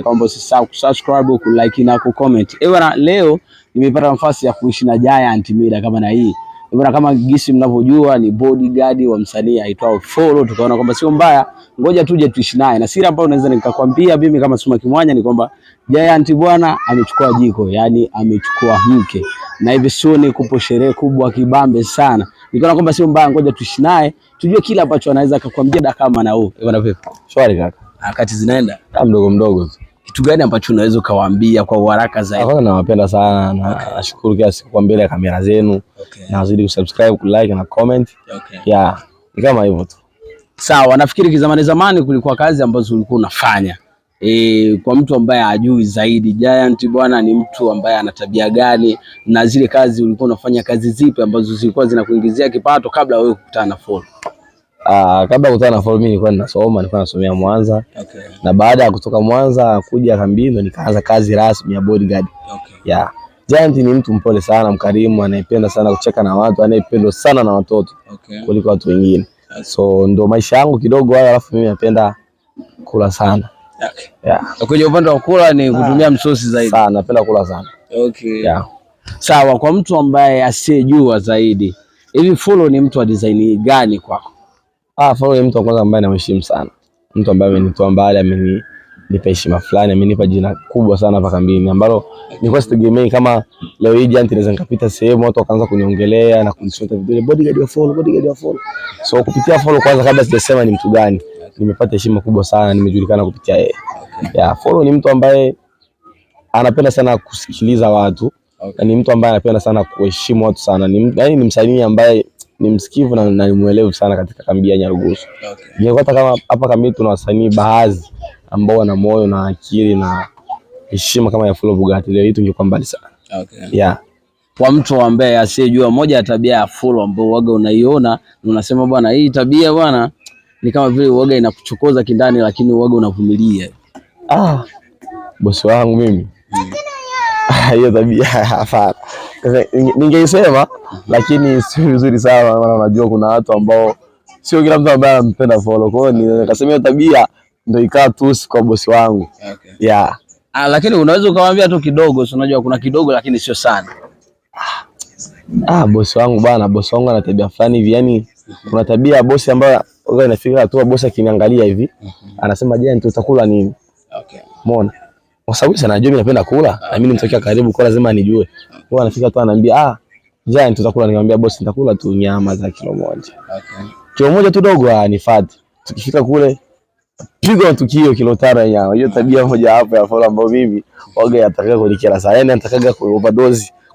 kwamba usisahau kusubscribe, kulike na kucomment. Bwana, leo nimepata nafasi ya kuishi na Giant mida kama na hii. Bwana, kama gisi mnavyojua ni bodyguard wa msanii aitwao Follow, tukaona kwamba sio mbaya, ngoja tuje tuishi naye. Na siri ambayo naweza nikakwambia mimi kama Suma Kimwanya ni kwamba Giant bwana amechukua jiko, yani amechukua mke. Na hivi soon kupo sherehe kubwa kibambe sana. Nikaona kwamba sio mbaya, ngoja tuishi naye, tujue kila ambacho anaweza kukwambia kama na wewe. Bwana vipi? Shwari kaka. Wakati zinaenda Mdogo mdogo. Kitu gani ambacho unaweza kawaambia kwa haraka zaidi? Kwanza nawapenda sana na nashukuru kila siku kwa mbele ya kamera zenu. Na wazidi kusubscribe, kulike na comment. Yeah, ni kama hivyo tu. Sawa, nafikiri kizamani kulikuwa kazi ambazo ulikuwa unafanya. Kwa mtu ambaye hajui zaidi, Giant bwana ni mtu ambaye ana tabia gani, na zile kazi ulikuwa unafanya kazi zipi ambazo zilikuwa zinakuingizia kipato kabla wewe kukutana na Follow? Kabla kukutana na Follow mimi nilikuwa nasomea Mwanza. Na baada ya kutoka Mwanza kuja kambini ndo nikaanza kazi rasmi ya bodyguard. Yeah. Giant ni mtu mpole sana, mkarimu, anayependa sana kucheka na watu, anayependwa sana na watoto kuliko watu wengine. So ndo maisha yangu kidogo hayo, alafu mimi napenda kula sana. Yeah. Kwenye upande wa kula ni kutumia msosi zaidi. Sana, napenda kula sana. Yeah. Sawa, kwa mtu ambaye asiyejua zaidi, hivi Follow ni mtu wa design gani kwako? Follow ni mtu kwanza ambaye namheshimu sana. Mtu ambaye amenitoa mbali, amenipa heshima fulani, amenipa jina kubwa sana hapa kambini ambalo nilikuwa sitegemei kama leo hii Giant naweza nikapita sehemu watu wakaanza kuniongelea na kunishota vidole, bodyguard wa Follow, bodyguard wa Follow. So kupitia Follow kwanza, kabla sijasema ni mtu gani, nimepata heshima kubwa sana, nimejulikana kupitia yeye. Yeah, Follow ni mtu ambaye anapenda sana kusikiliza watu. Na ni mtu ambaye anapenda sana kuheshimu watu sana. Yaani ni msanii ambaye ni msikivu na ni muelevu sana katika kambi ya Nyarugusu. Hata kama hapa kambi tuna wasanii baadhi ambao wana moyo na akili na heshima kama ya Follow Bugatti, leo hii tungekuwa mbali sana. Yeah. Kwa mtu ambaye asiyejua, moja ya tabia ya Follow ambao waga unaiona na unasema bwana, hii tabia bwana ni kama vile waga inakuchokoza kindani, lakini waga unavumilia. Bosi wangu mimi. Hiyo tabia hapana. Ningeisema lakini sio vizuri sana, maana unajua kuna watu ambao sio kila mtu ambaye anampenda Follow. Kwa hiyo nikasema hiyo tabia ndio ikaa tu kwa bosi wangu. Yeah. Lakini unaweza ukamwambia tu kidogo, unajua kuna kidogo lakini sio sana. Bosi wangu bana, bosi wangu ana tabia fulani hivi, yani kuna tabia bosi ambayo wewe inafika tu bosi akiniangalia hivi anasema je, tutakula nini? Umeona? Kwa sababu sana najua mimi napenda kula, na mimi nimtokea karibu kwa lazima anijue. Kwa anafika tu ananiambia Giant tutakula, nikamwambia bosi nitakula tu nyama za kilo moja. Kilo moja tu dogo anifuate. Tukifika kule piga tukio kilo 5 ya nyama. Hiyo tabia moja hapo ya Follow ambayo mimi waga yatakaga kulikera sana. Yaani natakaga ku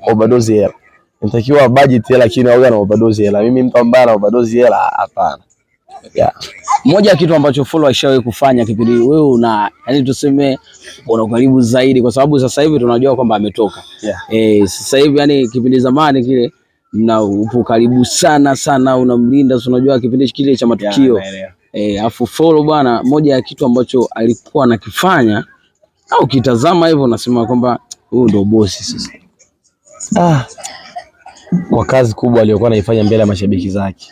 overdose hela. Nitakiwa budget hela, lakini waga na overdose hela. Mimi mtu ambaye ana overdose hela hapana. Yeah. Moja ya kitu ambacho Follow alishawahi kufanya kipindi wewe yani tuseme una karibu zaidi, kwa sababu sasa hivi tunajua kwamba ametoka. Sasa hivi yani kipindi zamani kile upo karibu sana unamlinda, unajua kipindi kile cha matukio. Afu Follow bwana, moja ya kitu ambacho alikuwa anakifanya au kitazama hivyo unasema kwamba huyu ndio bosi sasa. Kwa kazi kubwa aliyokuwa anaifanya mbele ya mashabiki zake.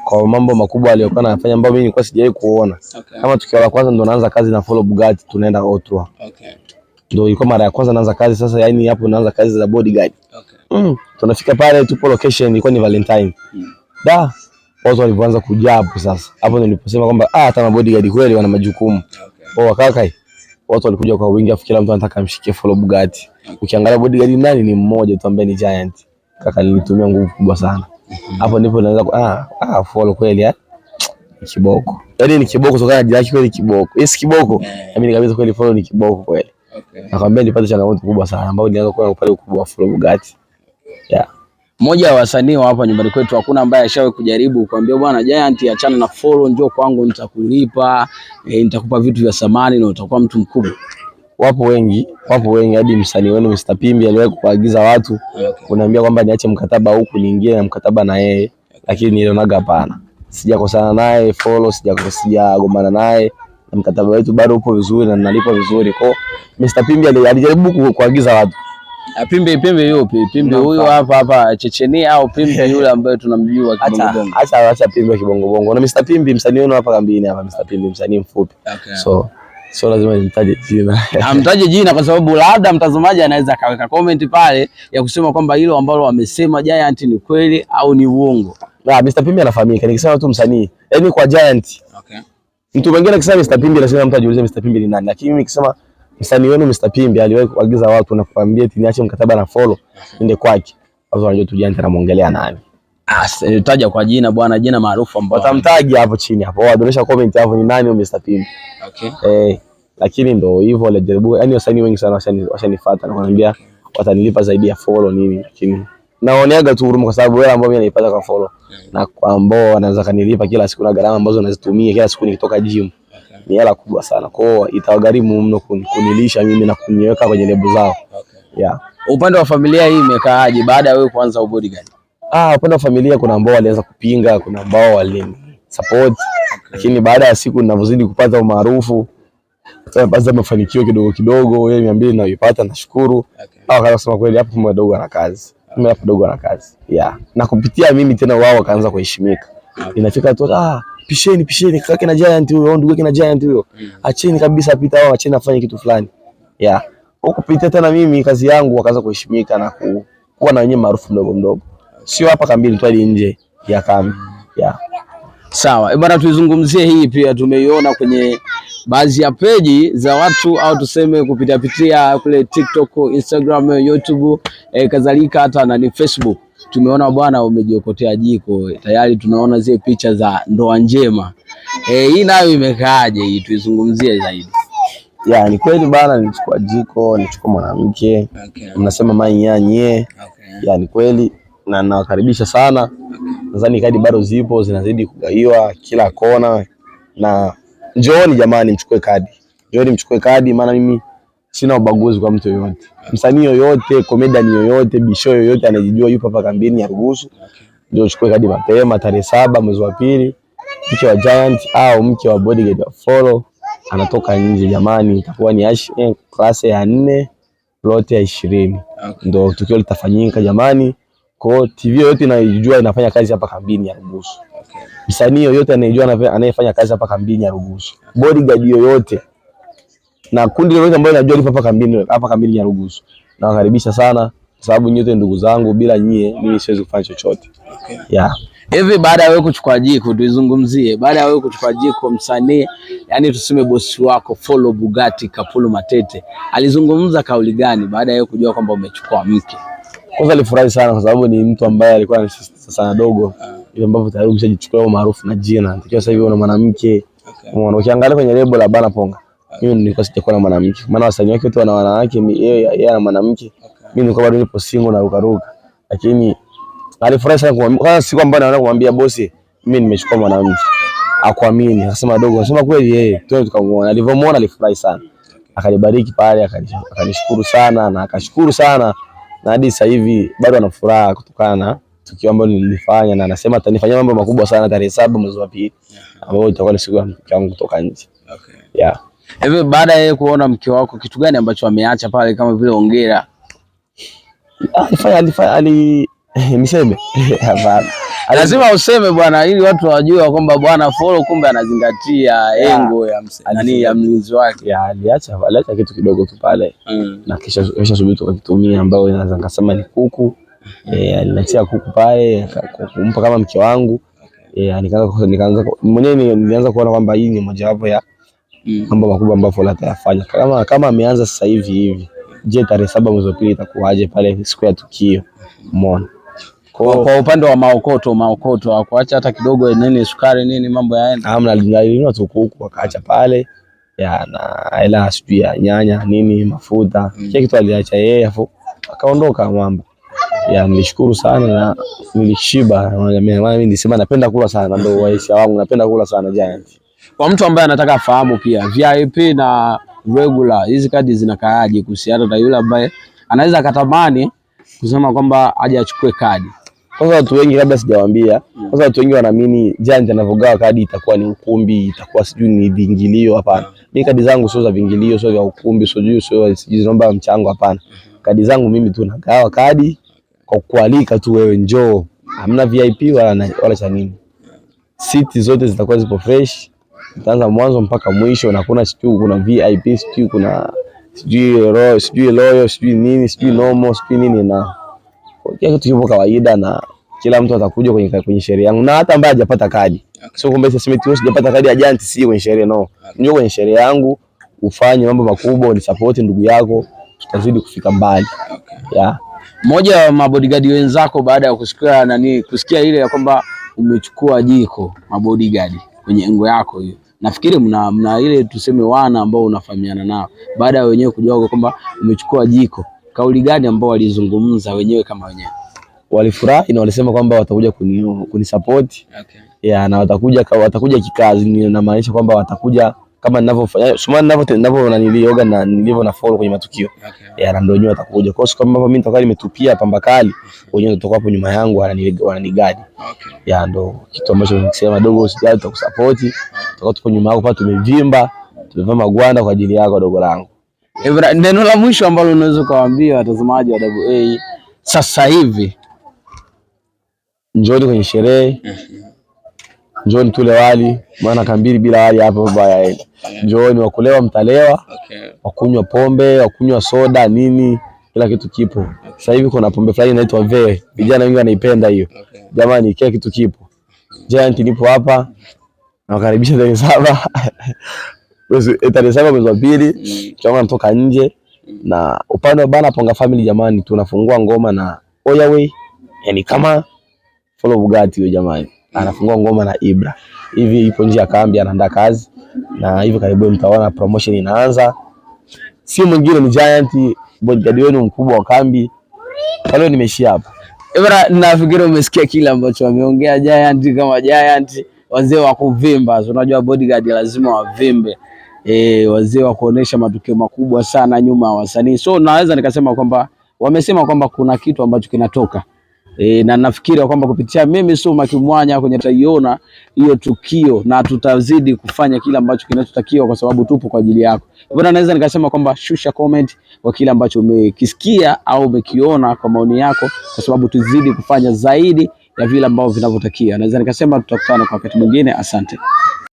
Kwa mambo makubwa aliyokuwa anafanya ambayo mimi nilikuwa sijawahi kuona. Kama tukio la kwanza ndo naanza kazi na Follow Bugatti, tunaenda Ottawa. Ndio ilikuwa mara ya kwanza naanza kazi, sasa yani hapo naanza kazi za bodyguard. Tunafika pale tupo location ilikuwa ni Valentine. Watu walianza kujaa hapo sasa. Hapo niliposema kwamba hata bodyguard kweli wana majukumu. Kaka, watu walikuja kwa wingi, afu kila mtu anataka amshikie Follow Bugatti. Ukiangalia bodyguard nani ni mmoja tu ambaye ni Giant. Kaka, nilitumia nguvu kubwa sana. Hapo ndipo naanza Follow kweli kiboko. Yaani ni kiboko kutokana na jina lake, kweli kiboko. Yes, kiboko. Mimi nikabisa kweli Follow ni kiboko kweli. Nakwambia nilipata changamoto kubwa sana ambayo nilianza kuona upale ukubwa wa Follow Bugatti. Yeah. Mmoja wa wasanii wa hapa nyumbani kwetu hakuna ambaye ashawahi kujaribu kuambia bwana Giant achana na Follow, njoo kwangu nitakulipa, nitakupa vitu vya samani na utakuwa mtu mkubwa? Wapo wengi hadi msanii wenu Mr. Pimbi aliwahi kuagiza watu kuniambia kwamba niache mkataba huku niingie na mkataba na yeye, lakini nilionaga hapana. Sijakosana naye Follow, sijagombana naye, na mkataba wetu bado upo vizuri na nalipo vizuri. Kwa Mr. Pimbi alijaribu kuagiza watu. Pimbi yupi? Pimbi huyu hapa Chechenia au Pimbi yule ambaye tunamjua kibongobongo? Acha Pimbi kibongobongo. Na Mr. Pimbi msanii wenu hapa kambini hapa, Mr. Pimbi msanii mfupi. So Sio lazima nimtaje jina. Amtaje jina kwa sababu labda mtazamaji anaweza kaweka comment pale ya kusema kwamba hilo ambalo wamesema Giant ni kweli au ni uongo. Mr Pimbi anafahamika. Nikisema tu msanii, yaani kwa Giant. Okay. Mtu mwingine akisema Mr Pimbi lazima mtu ajiulize Mr Pimbi ni nani. Lakini mimi nikisema msanii wenu Mr Pimbi aliwahi kuagiza watu na kuambia eti niache mkataba na follow nende kwake. Hapo wanajua tu Giant anamuongelea nani. Taja kwa jina bwana, jina maarufu ambao watamtaja hapo chini hapo. Wadonesha comment hapo ni nani Mr Pimbi. Okay. Lakini ndo hivyo alijaribu, yani wasanii wengi sana washanifuata na kuniambia watanilipa zaidi ya follow nini, lakini naoneaga tu huruma kwa sababu wale ambao mimi naipata kwa follow na kwa ambao wanaweza kanilipa kila siku na gharama ambazo nazitumia kila siku nikitoka gym ni hela kubwa sana. Kwa hiyo itawagharimu mno kunilisha mimi na kuniweka kwenye lebo zao. Yeah. Upande wa familia hii imekaaje baada ya wewe kuanza ubodyguard? Upande wa familia kuna ambao walianza kupinga, kuna ambao walini support. Lakini baada ya siku ninavyozidi kupata umaarufu, baadhi ya mafanikio kidogo kidogo, yeye 200 naipata, nashukuru. Akaanza kusema kweli hapo mdogo ana kazi. Mimi hapo mdogo ana kazi. Yeah. Na kupitia mimi tena wao wakaanza kuheshimika. Inafika tu pisheni kaka na Giant huyo, au ndugu yake na Giant huyo. Acheni kabisa pita wao, acheni afanye kitu fulani. Yeah. Huko kupitia tena mimi kazi yangu wakaanza kuheshimika na kuwa na wenyewe maarufu mdogo mdogo. Sio hapa kambini tu, hadi nje ya kambi. Yeah. Sawa. Bwana, tuizungumzie hii pia tumeiona kwenye baadhi ya peji za watu au tuseme kupitia kule TikTok, Instagram, YouTube, kadhalika hata na Facebook. Tumeona bwana umejiokotea jiko. Tayari tunaona zile picha za ndoa njema. Hii nayo imekaaje hii? Tuizungumzie zaidi. Yeah, ni kweli bana, nilichukua jiko, nilichukua mwanamke. Okay. Mnasema manyanye. Okay. Yeah, ni kweli na nawakaribisha sana. Nadhani kadi bado zipo zinazidi kugaiwa kila kona, na njooni jamani mchukue kadi. Njooni mchukue kadi, maana mimi sina ubaguzi kwa mtu yoyote. Msanii yoyote, comedian yoyote, bisho yoyote anajijua yupo hapa kambini ya Rugusu. Ndio chukue kadi mapema tarehe 7 mwezi wa pili. Mke wa Giant au mke wa bodyguard wa follow anatoka nje jamani, itakuwa ni klasi ya 4 lote ya 20. Okay. Ndio tukio litafanyika jamani. Kwa TV yoyote inayojua inafanya kazi hapa kambini ya Rugusu. Okay. Msanii yoyote anayejua anayefanya kazi hapa kambini ya Rugusu. Bodyguard yoyote na kundi lolote ambalo linajua lipo hapa kambini ya Rugusu. Nawakaribisha sana kwa sababu nyote ndugu zangu, bila nyie mimi siwezi kufanya chochote. Okay. Yeah. Hivi baada ya wewe kuchukua jiko tuizungumzie. Baada ya wewe kuchukua jiko msanii, yani tuseme bosi wako Follow Bugatti Kapulu Matete alizungumza kauli gani baada ya wewe kujua kwamba umechukua mke? Kwanza alifurahi sana kwa sababu ni mtu ambaye alikuwa anasisitiza sana dogo. Ile ambavyo tayari umeshajichukua maarufu na jina. Ndio sasa hivi una mwanamke. Umeona, ukiangalia kwenye lebo la Bana Ponga, mimi nilikuwa sijakuwa na mwanamke. Maana wasanii wake wote wana wanawake, yeye ana mwanamke. Mimi nilikuwa bado nipo single na rukaruka. Lakini alifurahi sana kwa siku ambayo anaenda kumwambia bosi mimi nimechukua mwanamke. Akuamini, akasema dogo, akasema kweli yeye. Twende tukamuona. Alivyomuona alifurahi sana. Akanibariki pale, akanishukuru sana na akashukuru sana. Na hadi sasa hivi bado ana furaha kutokana na tukio ambalo nilifanya, na anasema atanifanyia mambo makubwa sana tarehe 7 mwezi wa pili ambao itakuwa ni siku ya mke wangu kutoka nje. Okay. Yeah. Hivi baada ya kuona mke wako kitu gani ambacho ameacha pale kama vile hongera? Niseme hapana. Lazima useme bwana ili watu wajue kwamba bwana Follow kumbe anazingatia engo ya nani ya mlinzi wake. Yeah, aliacha kitu kidogo tu pale. Na kisha subiri tukakitumia ambao inaweza ngasema ni kuku. Aliniachia kuku pale kumpa kama mke wangu. Nikaanza mwenyewe nilianza kuona kwamba hii ni mojawapo ya mambo makubwa ambayo Follow atayafanya. Kama ameanza sasa hivi. Je, tarehe 7 mwezi wa pili itakuwaje pale siku ya tukio? Umeona? Kwa upande wa maokoto hakuacha hata kidogo nini sukari nini mambo yaenda. Alinunua tu kuku akaacha pale ya na ila sijui ya nyanya nini mafuta. Kile kitu aliacha yeye afu akaondoka mwamba. Ya nilishukuru sana na nilishiba. Mimi nilisema napenda kula sana, ndio waisha wangu napenda kula sana Giant. Kwa mtu ambaye anataka afahamu pia VIP na regular hizi kadi zinakaaje kuhusiana na yule ambaye anaweza akatamani kusema kwamba aje achukue kadi? Kwanza watu wengi labda sijawaambia. Kwanza watu wengi wanaamini Giant anavogawa kadi itakuwa ni ukumbi, itakuwa sijui ni vingilio. Hapana. Mimi kadi zangu sio za vingilio, sio vya ukumbi, sio zinaomba mchango, hapana. Kadi zangu mimi tu nagawa kadi kwa kualika tu wewe njoo. Hamna VIP wala cha nini. Siti zote zitakuwa zipo fresh. Nitaanza mwanzo mpaka mwisho, na kuna sijui kuna VIP, sijui kuna sijui royal, sijui loyal, sijui nini, sijui normal, sijui nini, na kila kitu kipo kawaida, na kila mtu atakuja kwenye sherehe yangu, na hata ambaye hajapata kadi. Sio kwamba sasa mimi sijapata kadi ya Giant si kwenye sherehe, no. Njoo kwenye sherehe yangu ufanye mambo makubwa, ni support ndugu yako, tutazidi kufika mbali. Yeah. Mmoja wa mabodyguard wenzako baada ya kusikia ile ya kwamba umechukua jiko mabodyguard kwenye engo yako hiyo, nafikiri mna ile tuseme wana ambao unafahamiana nao, baada ya wenyewe kujua kwamba umechukua jiko, kauli gani ambao walizungumza wenyewe kama wenyewe? Walifurahi na walisema kwamba watakuja kunisupport. Okay. Yeah, na watakuja kikazi, na maanisha kwamba watakuja kama ninavyofanya, sio nilivyo na nilivyo na follow kwenye matukio. Okay. Yeah, na ndio wenyewe watakuja. Kwa sababu kama mimi nitakuwa nimetupia pamba kali, wenyewe watakuwa hapo nyuma yangu wananigadi. Okay. Yeah, ndio kitu ambacho nikisema dogo usijali, tutakusupport. Tutakuwa tupo nyuma yako, pale tumevimba, tumevaa magwanda kwa ajili yako dogo langu. Neno la mwisho ambalo unaweza kuwaambia watazamaji wa AA sasa hivi? Njooni kwenye sherehe. Njooni tule wali, maana kambili bila wali hapo baya. Njooni, wakulewa mtalewa. Okay. Wakunywa pombe, wakunywa soda nini, kila kitu kipo. Okay. Sasa hivi kuna pombe fulani inaitwa Vee, vijana wengi wanaipenda hiyo. Okay. Jamani, kila kitu kipo. Giant nipo hapa, nawakaribisha tarehe 7 mwezi wa pili. Tutaanza kutoka nje na upande wa bana Ponga Family. Jamani, tunafungua ngoma na Oyaway, yani kama Follow Bugatti huyo jamani. Anafungua ngoma na Ibra. Hivi ipo nje ya kambi, anaandaa kazi, na hivi karibuni mtaona promotion inaanza. Si mwingine ni Giant, bodyguard wenu mkubwa wa kambi. Leo nimeishia hapa. Ibra, nafikiri umesikia kile ambacho ameongea Giant. Kama Giant, wazee wa kuvimba, unajua bodyguard lazima wavimbe. Wazee wa kuonesha matukio makubwa sana nyuma ya wasanii. So naweza nikasema kwamba wamesema kwamba kuna kitu ambacho kinatoka. Na nafikiri kwamba kupitia mimi Suma Kimwanya kwenye tutaiona hiyo tukio, na tutazidi kufanya kila ambacho kinachotakiwa kwa sababu tupo kwa ajili yako. Bwana, naweza nikasema kwamba shusha comment kwa kile ambacho umekisikia au umekiona kwa maoni yako, kwa sababu tuzidi kufanya zaidi ya vile ambavyo vinavyotakiwa. Naweza nikasema tutakutana kwa wakati mwingine. Asante.